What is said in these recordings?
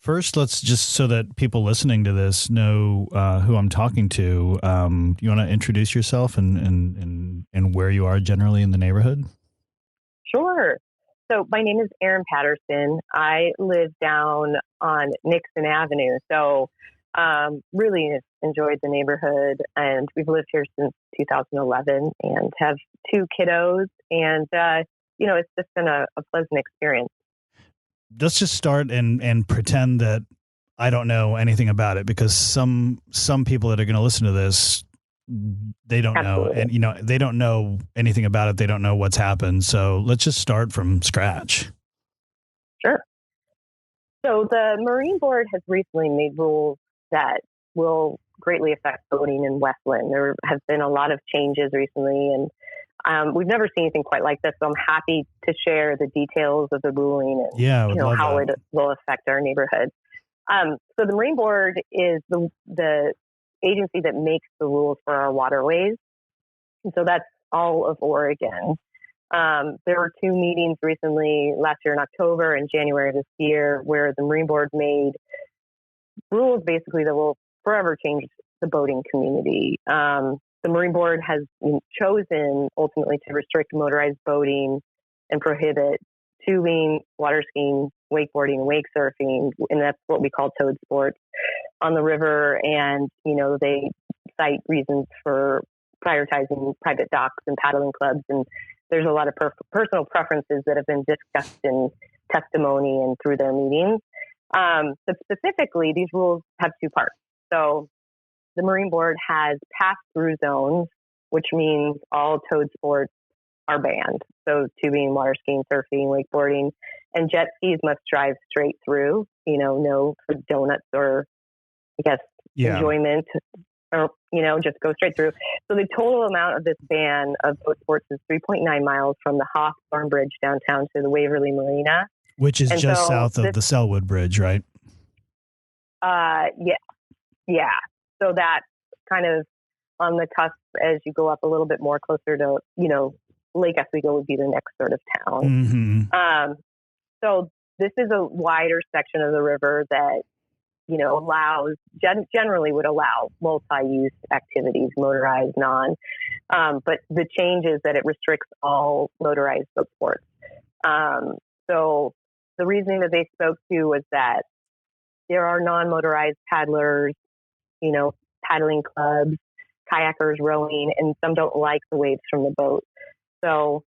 First, let's just so that people listening to this know who I'm talking to. You want to introduce yourself and where you are generally in the neighborhood? Sure. So my name is Erin Patterson. I live down on Nixon Avenue. So really enjoyed the neighborhood, and we've lived here since 2011 and have two kiddos. And, it's just been a pleasant experience. Let's just start and pretend that I don't know anything about it, because some people that are going to listen to this, they don't Absolutely. know, and they don't know anything about it. They don't know what's happened. So let's just start from scratch. Sure. So the Marine Board has recently made rules that will greatly affect boating in Westland. There have been a lot of changes recently, and we've never seen anything quite like this. So I'm happy to share the details of the ruling and how it will affect our neighborhood. So the Marine Board is the agency that makes the rules for our waterways. And so that's all of Oregon. There were two meetings recently, last year in October and January of this year, where the Marine Board made rules basically that will forever change the boating community. The Marine Board has chosen ultimately to restrict motorized boating and prohibit tubing, water skiing, wakeboarding, and wake surfing, and that's what we call towed sports on the river. And, they cite reasons for prioritizing private docks and paddling clubs. And there's a lot of personal preferences that have been discussed in testimony and through their meetings. But specifically, these rules have two parts. So the Marine Board has pass-through zones, which means all towed sports are banned. So tubing, water skiing, surfing, wakeboarding, and jet skis must drive straight through, no donuts or, enjoyment, or, just go straight through. So the total amount of this ban of boat sports is 3.9 miles from the Hawthorne Bridge downtown to the Waverly Marina. Which is just south of the Selwood Bridge, right? Yeah. So that's kind of on the cusp as you go up a little bit more closer to, Lake Oswego would be the next sort of town. Mm-hmm. So this is a wider section of the river that, generally would allow multi-use activities, motorized, non. But the change is that it restricts all motorized boat sports. So the reasoning that they spoke to was that there are non-motorized paddlers, paddling clubs, kayakers, rowing, and some don't like the waves from the boat. So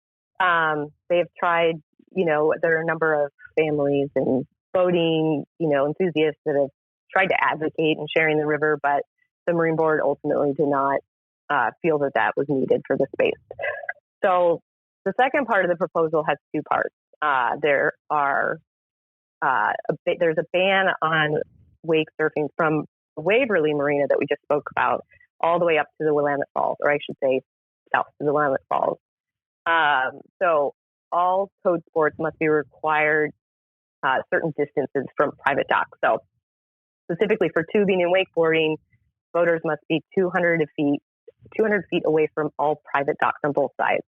they've tried, there are a number of families and boating, enthusiasts that have tried to advocate in sharing the river, but the Marine Board ultimately did not feel that was needed for the space. So the second part of the proposal has two parts. There's a ban on wake surfing from the Waverly Marina that we just spoke about all the way up to the Willamette Falls, or I should say south to the Willamette Falls. So all towed sports must be required certain distances from private docks. So specifically for tubing and wakeboarding, boaters must be 200 feet away from all private docks on both sides.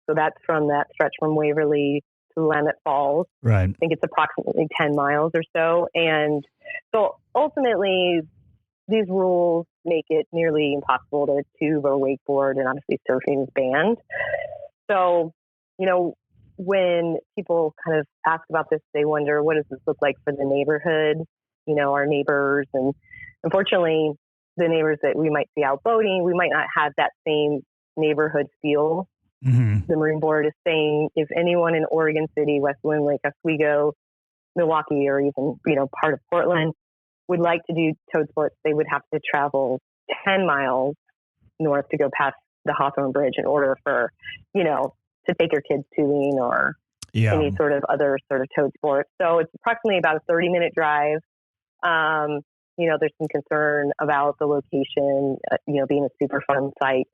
So that's from that stretch from Waverly to Willamette Falls. Right. I think it's approximately 10 miles or so. And so ultimately, these rules make it nearly impossible to tube or wakeboard, and obviously surfing is banned. So, when people kind of ask about this, they wonder, what does this look like for the neighborhood, our neighbors? And unfortunately, the neighbors that we might see out boating, we might not have that same neighborhood feel. Mm-hmm. The Marine Board is saying if anyone in Oregon City, Westland, Lake Oswego, Milwaukee, or even, part of Portland would like to do towed sports, they would have to travel 10 miles north to go past the Hawthorne Bridge in order for, to take your kids tubing or any sort of other sort of towed sports. So it's approximately about a 30-minute drive. There's some concern about the location, being a Superfund site.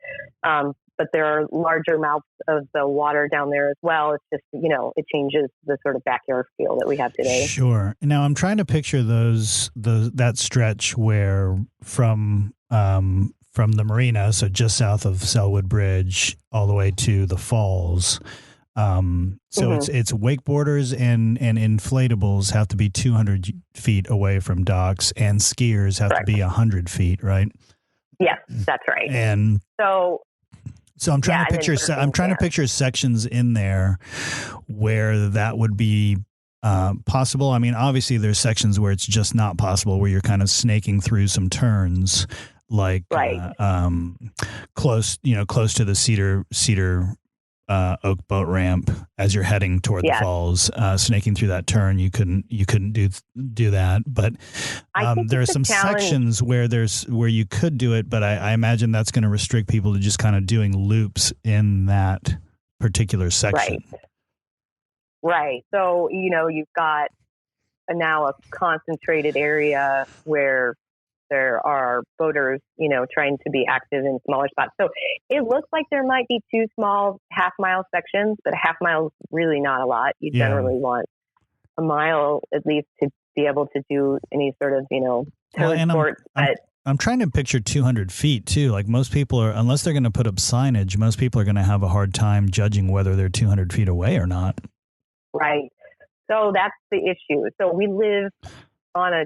But there are larger mouths of the water down there as well. It's just, it changes the sort of backyard feel that we have today. Sure. Now I'm trying to picture that stretch where from the marina, so just south of Selwood Bridge, all the way to the falls. So it's wakeboarders and inflatables have to be 200 feet away from docks, and skiers have to be 100 feet, right? Yes, that's right. And so I'm trying to picture. I'm trying to picture sections in there where that would be possible. I mean, obviously, there's sections where it's just not possible, where you're kind of snaking through some turns, like close to the cedar oak boat ramp as you're heading toward the falls, snaking through that turn. You couldn't do that, but there are some sections where you could do it, but I imagine that's going to restrict people to just kind of doing loops in that particular section. Right. So, you've got now a concentrated area where there are boaters, trying to be active in smaller spots. So it looks like there might be 2 small half-mile sections, but a half mile is really not a lot. You generally want a mile at least to be able to do any sort of, sports. I'm trying to picture 200 feet too. Like most people are, unless they're going to put up signage, most people are going to have a hard time judging whether they're 200 feet away or not. Right. So that's the issue. So we live on a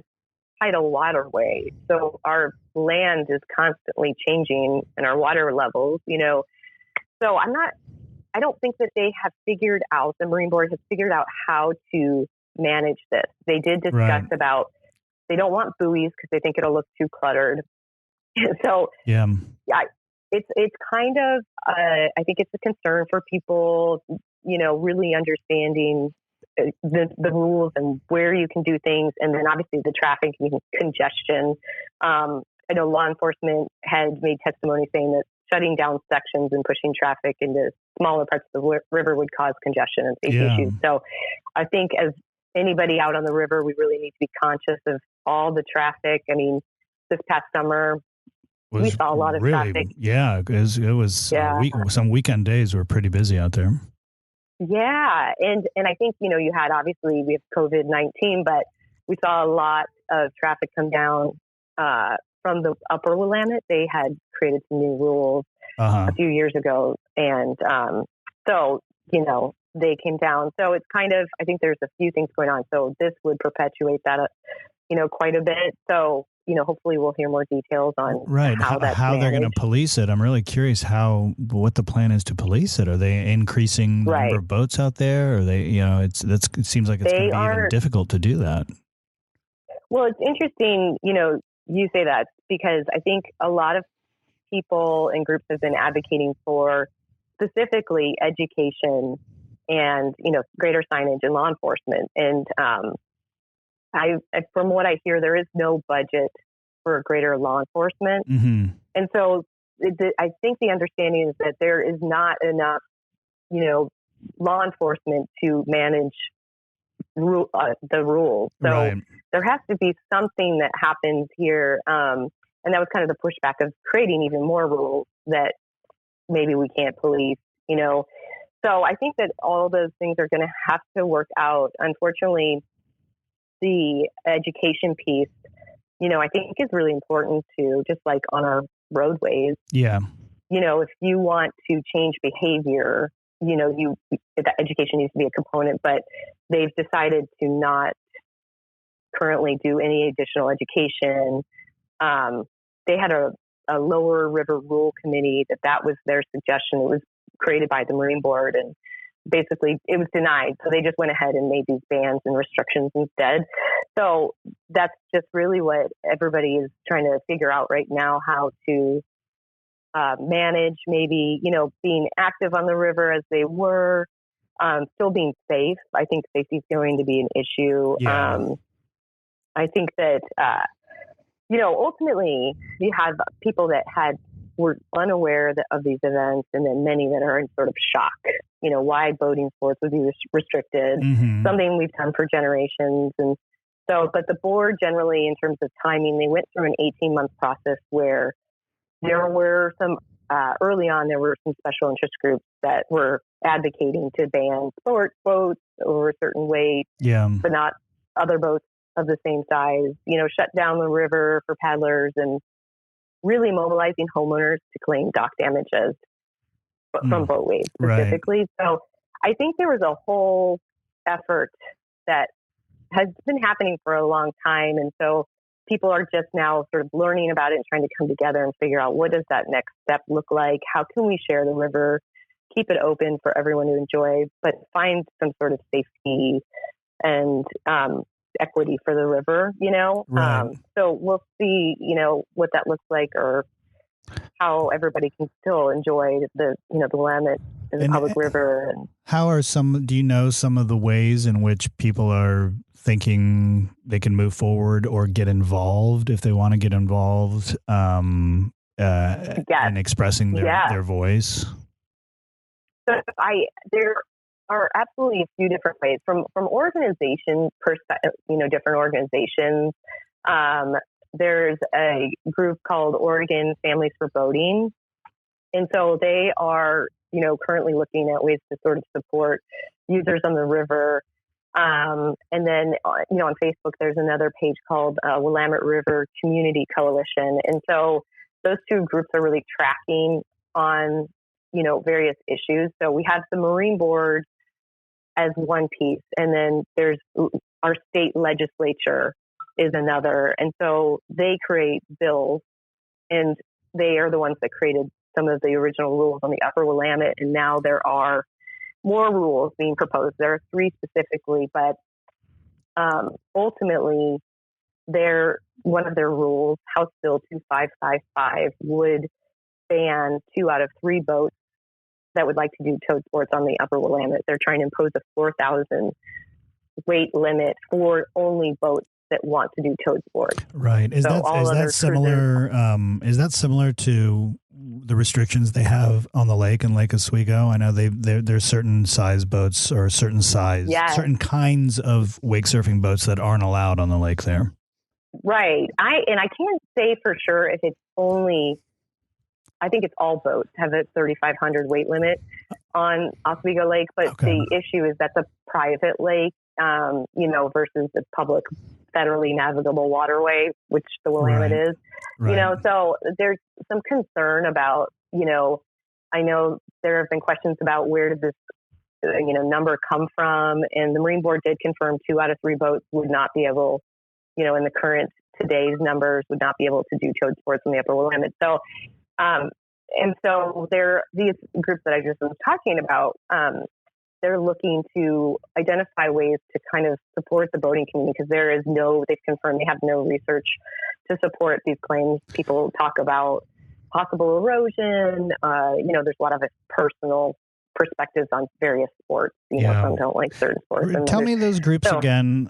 tidal waterway. So our land is constantly changing and our water levels, So I don't think that they have figured out, the Marine Board has figured out how to manage this. They did discuss about, they don't want buoys because they think it'll look too cluttered. So it's kind of, I think it's a concern for people, really understanding the rules and where you can do things. And then obviously the traffic congestion. I know law enforcement had made testimony saying that shutting down sections and pushing traffic into smaller parts of the river would cause congestion and safety issues. So I think as anybody out on the river, we really need to be conscious of all the traffic. I mean, this past summer, we saw a lot of traffic. Yeah, it was some weekend days were pretty busy out there. Yeah. And I think, we had, obviously we have COVID-19, but we saw a lot of traffic come down from the upper Willamette. They had created some new rules a few years ago. And so, they came down. So it's kind of, I think there's a few things going on. So this would perpetuate that, quite a bit. So, hopefully we'll hear more details on how they're going to police it. I'm really curious what the plan is to police it. Are they increasing the number of boats out there? Or they, it seems like it's going to be even difficult to do that. Well, it's interesting, you say that, because I think a lot of people and groups have been advocating for specifically education and, greater signage and law enforcement. And, from what I hear, there is no budget for greater law enforcement. Mm-hmm. And so I think the understanding is that there is not enough, law enforcement to manage the rules. So there has to be something that happens here. And that was kind of the pushback of creating even more rules that maybe we can't police, So I think that all those things are going to have to work out. Unfortunately, the education piece, I think is really important too, just like on our roadways. Yeah. If you want to change behavior, that education needs to be a component, but they've decided to not currently do any additional education. They had a lower river rule committee that was their suggestion. It was created by the Marine Board, and basically it was denied. So they just went ahead and made these bans and restrictions instead. So that's just really what everybody is trying to figure out right now, how to manage maybe, being active on the river as they were, still being safe. I think safety is going to be an issue. Yeah. I think that, ultimately you have people that were unaware of these events, and then many that are in sort of shock, why boating sports would be restricted, something we've done for generations. And so, but the board generally, in terms of timing, they went through an 18-month process where there were some, early on, there were some special interest groups that were advocating to ban sport boats over a certain weight, but not other boats of the same size, shut down the river for paddlers, and really mobilizing homeowners to claim dock damages from boatways specifically. So I think there was a whole effort that has been happening for a long time. And so people are just now sort of learning about it and trying to come together and figure out what does that next step look like? How can we share the river, keep it open for everyone to enjoy, but find some sort of safety and equity for the river, you know? Right. So we'll see, you know, what that looks like, or how everybody can still enjoy the Willamette as a public river. And do you know some of the ways in which people are thinking they can move forward or get involved if they want to get involved in expressing their voice? So there are absolutely a few different ways from organization perspective, you know, different organizations. There's a group called Oregon Families for Boating. And so they are, you know, currently looking at ways to sort of support users on the river. And then, you know, on Facebook, there's another page called Willamette River Community Coalition. And so those two groups are really tracking on, you know, various issues. So we have the Marine Board as one piece, and then there's our state legislature is another. And so they create bills, and they are the ones that created some of the original rules on the Upper Willamette. And now there are more rules being proposed. There are 3 specifically, but ultimately, one of their rules, House Bill 2555, would ban 2 out of 3 boats that would like to do towed sports on the Upper Willamette. They're trying to impose a 4,000 weight limit for only boats that want to do towed sports. Right. Is that similar? Is that similar to the restrictions they have on the lake in Lake Oswego? I know there's certain size boats or certain kinds of wake surfing boats that aren't allowed on the lake there. Right. I can't say for sure if it's only. I think it's all boats have a 3,500 weight limit on Oswego Lake, but the issue is that's a private lake, you know, versus the public federally navigable waterway, which the Willamette is, you know, so there's some concern about, you know, I know there have been questions about where did this, you know, number come from, and the Marine Board did confirm 2 out of 3 boats would not be able, you know, in the today's numbers would not be able to do towed sports on the Upper Willamette. So, and so these groups that I just was talking about, they're looking to identify ways to kind of support the boating community, because they've confirmed they have no research to support these claims. People talk about possible erosion. You know, there's a lot of personal perspectives on various sports. You know, some don't like certain sports. Tell me those groups again,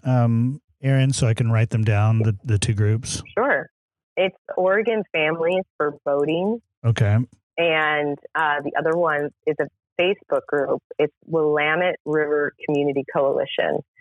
Erin, so I can write them down, the 2 groups. Sure. It's Oregon Families for Boating. Okay. And the other one is a Facebook group. It's Willamette River Community Coalition.